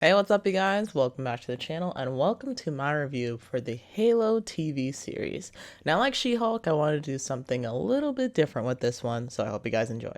Hey, what's up, you guys? Welcome back to the channel, and welcome to my review for the Halo TV series. Now, like She-Hulk, I wanted to do something a little bit different with this one, so I hope you guys enjoy.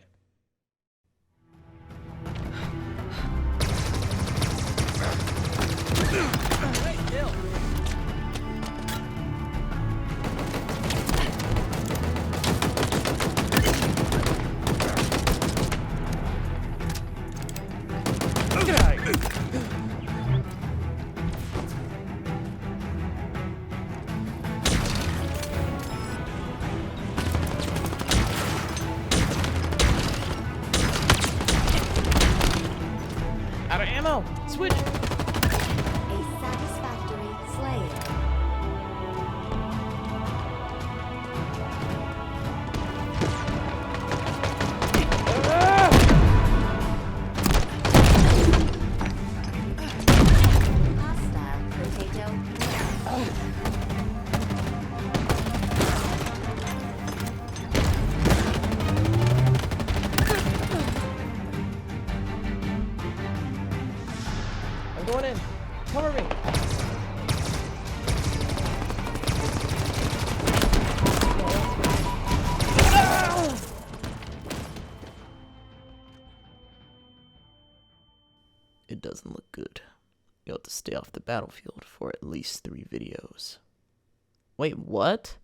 Out of ammo! Switch! A satisfactory slayer. Hostile potato. I'm going in! Cover me! It doesn't look good. You'll have to stay off the battlefield for at least 3 videos. Wait, what?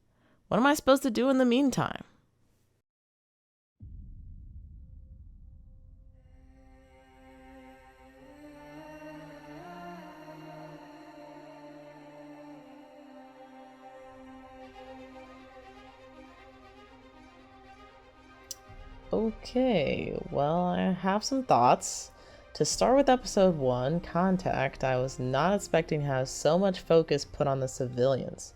What am I supposed to do in the meantime? Okay, well, I have some thoughts. To start with episode 1, Contact, I was not expecting to have so much focus put on the civilians.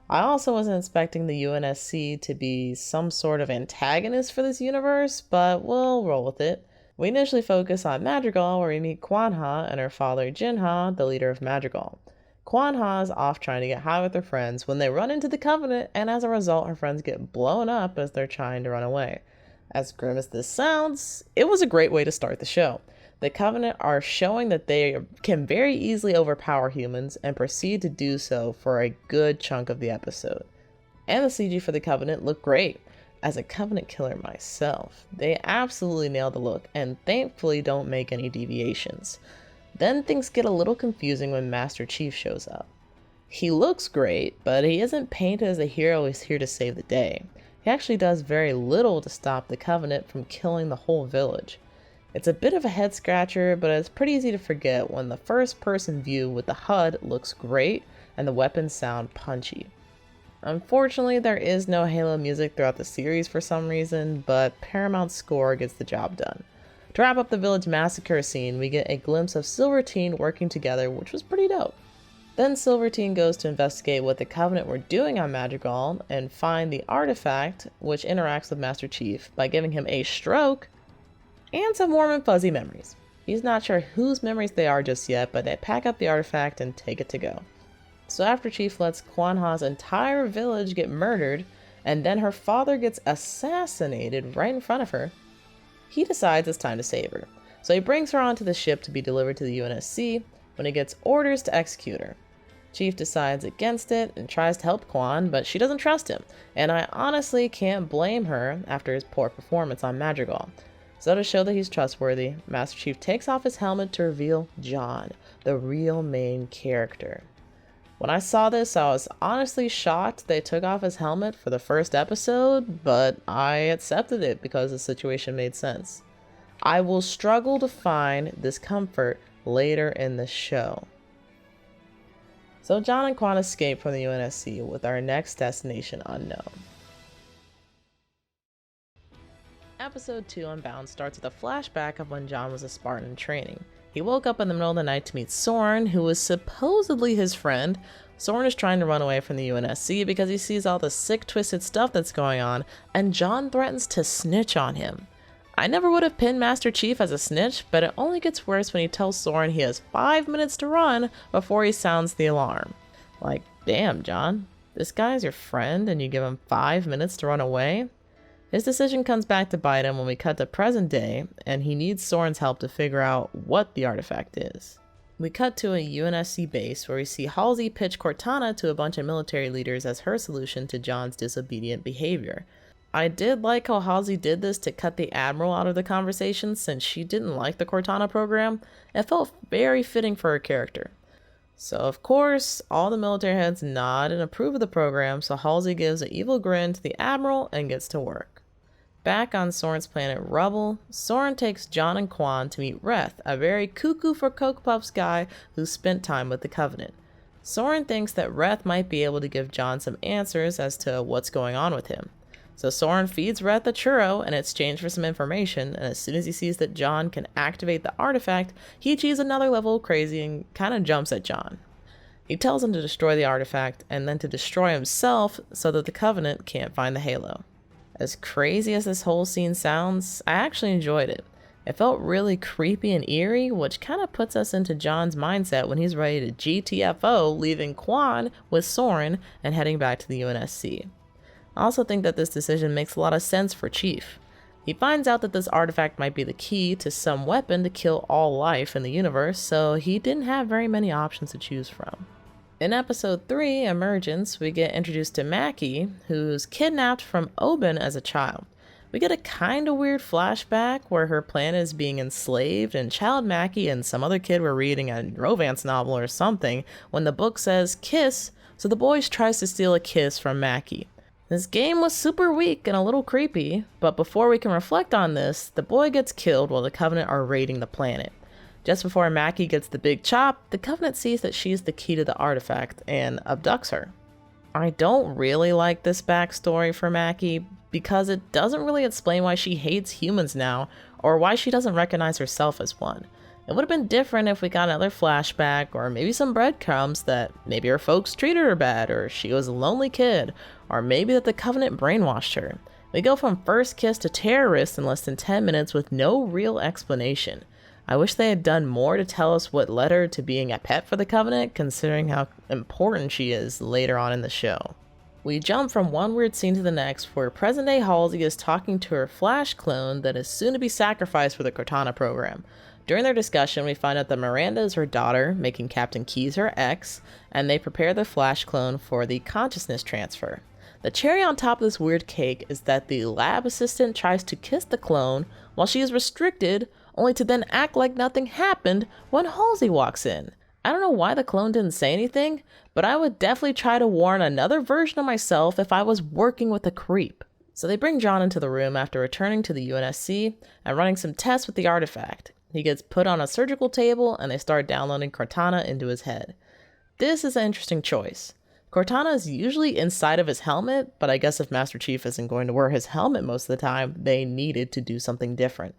I also wasn't expecting the UNSC to be some sort of antagonist for this universe, but we'll roll with it. We initially focus on Madrigal, where we meet Kwanha and her father Jinha, the leader of Madrigal. Kwanha is off trying to get high with her friends when they run into the Covenant, and as a result, her friends get blown up as they're trying to run away. As grim as this sounds, it was a great way to start the show. The Covenant are showing that they can very easily overpower humans and proceed to do so for a good chunk of the episode. And the CG for the Covenant looked great. As a Covenant killer myself, they absolutely nailed the look and thankfully don't make any deviations. Then things get a little confusing when Master Chief shows up. He looks great, but he isn't painted as a hero who's here to save the day. He actually does very little to stop the Covenant from killing the whole village. It's a bit of a head scratcher, but it's pretty easy to forget when the first person view with the HUD looks great and the weapons sound punchy. Unfortunately, there is no Halo music throughout the series for some reason, but Paramount's score gets the job done. To wrap up the village massacre scene, we get a glimpse of Silver Teen working together, which was pretty dope. Then Silver Teen goes to investigate what the Covenant were doing on Madrigal and find the artifact, which interacts with Master Chief by giving him a stroke and some warm and fuzzy memories. He's not sure whose memories they are just yet, but they pack up the artifact and take it to go. So after Chief lets Kwanha's entire village get murdered, and then her father gets assassinated right in front of her, he decides it's time to save her. So he brings her onto the ship to be delivered to the UNSC when he gets orders to execute her. Chief decides against it and tries to help Kwan, but she doesn't trust him, and I honestly can't blame her after his poor performance on Madrigal. So to show that he's trustworthy, Master Chief takes off his helmet to reveal John, the real main character. When I saw this, I was honestly shocked they took off his helmet for the first episode, but I accepted it because the situation made sense. I will struggle to find this comfort later in the show. So John and Kwan escape from the UNSC with our next destination unknown. Episode 2 Unbound starts with a flashback of when John was a Spartan in training. He woke up in the middle of the night to meet Soren, who was supposedly his friend. Soren is trying to run away from the UNSC because he sees all the sick, twisted stuff that's going on, and John threatens to snitch on him. I never would have pinned Master Chief as a snitch, but it only gets worse when he tells Soren he has 5 minutes to run before he sounds the alarm. Like, damn, John, this guy's your friend and you give him 5 minutes to run away? His decision comes back to bite him when we cut to present day, and he needs Soren's help to figure out what the artifact is. We cut to a UNSC base where we see Halsey pitch Cortana to a bunch of military leaders as her solution to John's disobedient behavior. I did like how Halsey did this to cut the Admiral out of the conversation since she didn't like the Cortana program. It felt very fitting for her character. So of course, all the military heads nod and approve of the program, so Halsey gives an evil grin to the Admiral and gets to work. Back on Soren's planet Rubble, Soren takes John and Quan to meet Reth, a very cuckoo for Coke Puffs guy who spent time with the Covenant. Soren thinks that Reth might be able to give John some answers as to what's going on with him. So Soren feeds Reth a churro in exchange for some information, and as soon as he sees that John can activate the artifact, he achieves another level of crazy and kind of jumps at John. He tells him to destroy the artifact and then to destroy himself so that the Covenant can't find the Halo. As crazy as this whole scene sounds, I actually enjoyed it. It felt really creepy and eerie, which kind of puts us into John's mindset when he's ready to GTFO, leaving Quan with Soren and heading back to the UNSC. I also think that this decision makes a lot of sense for Chief. He finds out that this artifact might be the key to some weapon to kill all life in the universe, so he didn't have very many options to choose from. In episode 3, Emergence, we get introduced to Mackie, who's kidnapped from Oban as a child. We get a kinda weird flashback where her planet is being enslaved, and child Mackie and some other kid were reading a romance novel or something when the book says kiss, so the boy tries to steal a kiss from Mackie. This game was super weak and a little creepy, but before we can reflect on this, the boy gets killed while the Covenant are raiding the planet. Just before Mackie gets the big chop, the Covenant sees that she's the key to the artifact and abducts her. I don't really like this backstory for Mackie because it doesn't really explain why she hates humans now or why she doesn't recognize herself as one. It would have been different if we got another flashback or maybe some breadcrumbs that maybe her folks treated her bad or she was a lonely kid or maybe that the Covenant brainwashed her. We go from first kiss to terrorist in less than 10 minutes with no real explanation. I wish they had done more to tell us what led her to being a pet for the Covenant, considering how important she is later on in the show. We jump from one weird scene to the next where present-day Halsey is talking to her Flash clone that is soon to be sacrificed for the Cortana program. During their discussion, we find out that Miranda is her daughter, making Captain Keyes her ex, and they prepare the Flash clone for the consciousness transfer. The cherry on top of this weird cake is that the lab assistant tries to kiss the clone while she is restricted, only to then act like nothing happened when Halsey walks in. I don't know why the clone didn't say anything, but I would definitely try to warn another version of myself if I was working with a creep. So they bring John into the room after returning to the UNSC and running some tests with the artifact. He gets put on a surgical table and they start downloading Cortana into his head. This is an interesting choice. Cortana is usually inside of his helmet, but I guess if Master Chief isn't going to wear his helmet most of the time, they needed to do something different.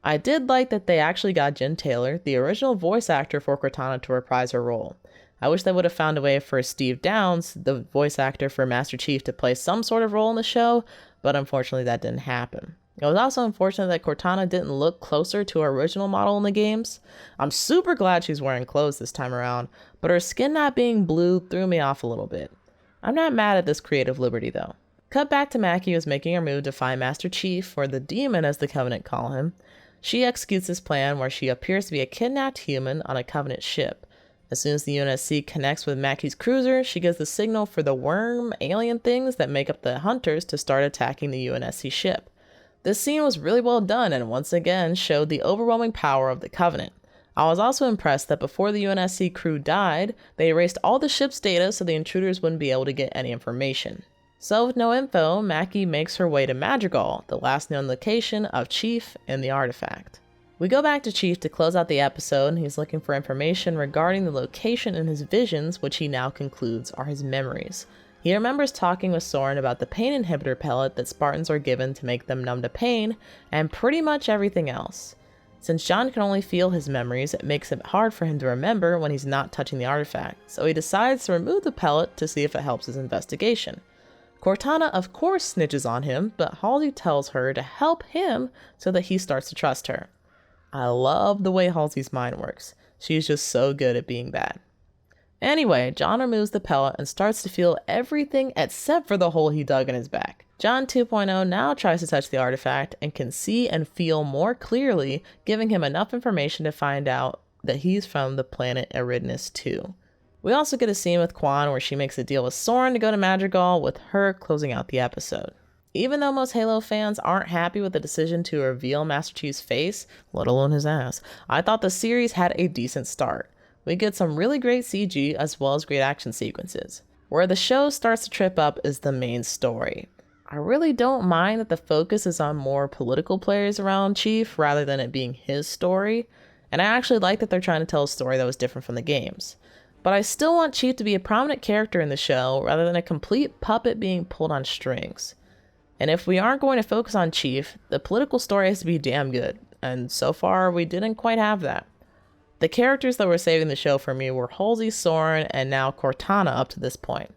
I did like that they actually got Jen Taylor, the original voice actor for Cortana, to reprise her role. I wish they would have found a way for Steve Downes, the voice actor for Master Chief, to play some sort of role in the show, but unfortunately that didn't happen. It was also unfortunate that Cortana didn't look closer to her original model in the games. I'm super glad she's wearing clothes this time around, but her skin not being blue threw me off a little bit. I'm not mad at this creative liberty though. Cut back to Mackie, who's making her move to find Master Chief, or the Demon as the Covenant call him. She executes this plan where she appears to be a kidnapped human on a Covenant ship. As soon as the UNSC connects with Mackie's cruiser, she gives the signal for the worm alien things that make up the Hunters to start attacking the UNSC ship. This scene was really well done and once again showed the overwhelming power of the Covenant. I was also impressed that before the UNSC crew died, they erased all the ship's data so the intruders wouldn't be able to get any information. So with no info, Mackie makes her way to Madrigal, the last known location of Chief and the artifact. We go back to Chief to close out the episode, and he's looking for information regarding the location in his visions, which he now concludes are his memories. He remembers talking with Soren about the pain inhibitor pellet that Spartans are given to make them numb to pain, and pretty much everything else. Since John can only feel his memories, it makes it hard for him to remember when he's not touching the artifact, so he decides to remove the pellet to see if it helps his investigation. Cortana of course snitches on him, but Halsey tells her to help him so that he starts to trust her. I love the way Halsey's mind works. She's just so good at being bad. Anyway, John removes the pellet and starts to feel everything except for the hole he dug in his back. John 2.0 now tries to touch the artifact and can see and feel more clearly, giving him enough information to find out that he's from the planet Eridanus 2. We also get a scene with Quan where she makes a deal with Soren to go to Madrigal, with her closing out the episode. Even though most Halo fans aren't happy with the decision to reveal Master Chief's face, let alone his ass, I thought the series had a decent start. We get some really great CG as well as great action sequences. Where the show starts to trip up is the main story. I really don't mind that the focus is on more political players around Chief rather than it being his story, and I actually like that they're trying to tell a story that was different from the games. But I still want Chief to be a prominent character in the show rather than a complete puppet being pulled on strings. And if we aren't going to focus on Chief, the political story has to be damn good, and so far we didn't quite have that. The characters that were saving the show for me were Halsey, Soren, and now Cortana up to this point.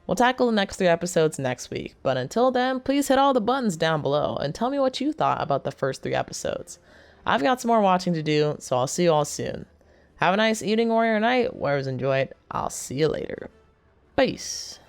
We'll tackle the next 3 episodes next week, but until then, please hit all the buttons down below and tell me what you thought about the first 3 episodes. I've got some more watching to do, so I'll see you all soon. Have a nice evening, warrior night. Wherever enjoy it, I'll see you later. Peace.